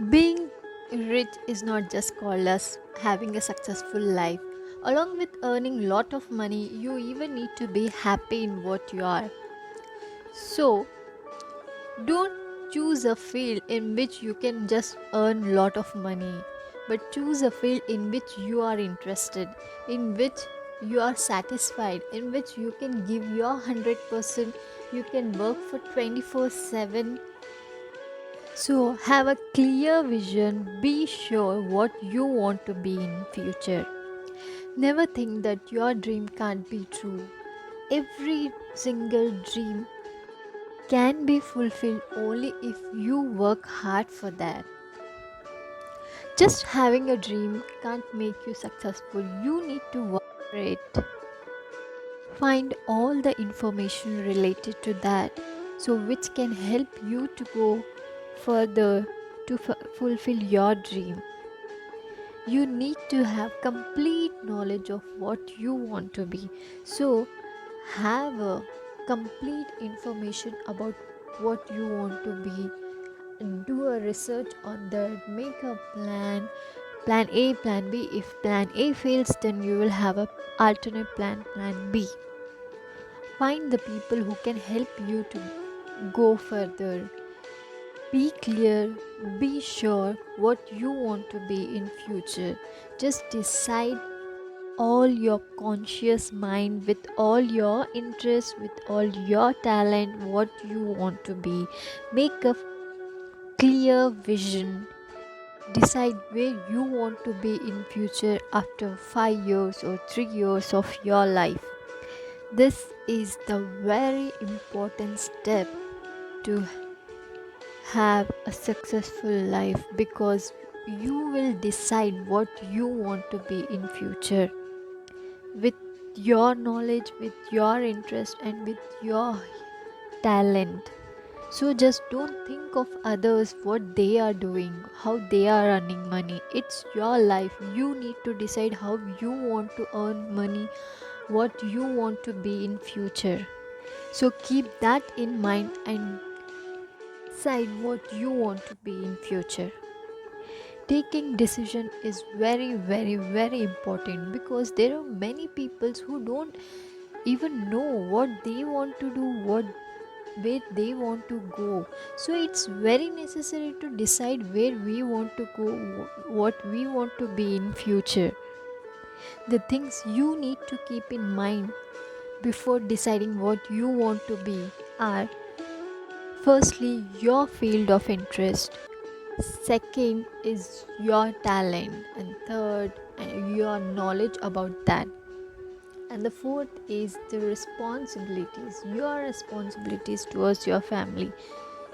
Being rich is not just called as having a successful life. Along with earning lot of money, you even need to be happy in what you are. So, don't choose a field in which you can just earn lot of money, but choose a field in which you are interested, in which you are satisfied, in which you can give your 100%, you can work for 24/7. So have a clear vision, be sure what you want to be in future. Never think that your dream can't be true. Every single dream can be fulfilled only if you work hard for that. Just having a dream can't make you successful. You need to work for it. Find all the information related to that, so which can help you to go further to fulfill your dream. You need to have complete knowledge of what you want to be. So have a complete information about what you want to be, do a research on that, make a plan A, plan B. If plan A fails, then you will have a alternate plan B. Find the people who can help you to go further. Be clear, be sure what you want to be in future. Just decide all your conscious mind with all your interests, with all your talent, what you want to be. Make a clear vision. Decide where you want to be in future after 5 years or 3 years of your life. This is the very important step to have a successful life, because you will decide what you want to be in future with your knowledge, with your interest, and with your talent. So just don't think of others, what they are doing, how they are earning money. It's your life. You need to decide how you want to earn money, what you want to be in future. So keep that in mind and decide what you want to be in future. Taking decision is very important, because there are many people who don't even know what they want to do, what where they want to go. So it's very necessary to decide where we want to go, what we want to be in future. The things you need to keep in mind before deciding what you want to be are: firstly, your field of interest; second is your talent; and third, your knowledge about that; and the fourth is the responsibilities, your responsibilities towards your family.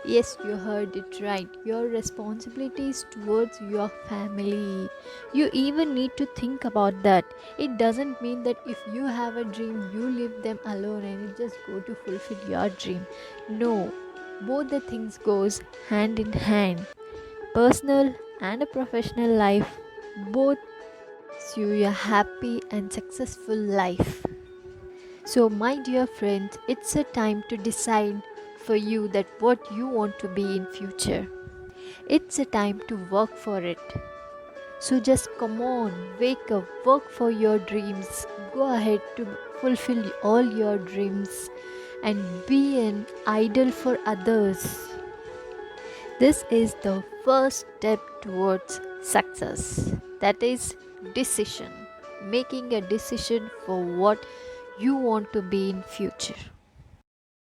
Yes, you heard it right, your responsibilities towards your family. You even need to think about that. It doesn't mean that if you have a dream, you leave them alone and you just go to fulfill your dream. No, both the things goes hand in hand. Personal and a professional life both pursue a happy and successful life. So, my dear friends, it's a time to decide for you that what you want to be in future. It's a time to work for it. So just come on, wake up, work for your dreams. Go ahead to fulfill all your dreams and be an idol for others. This is the first step towards success. That is decision. Making a decision for what you want to be in future.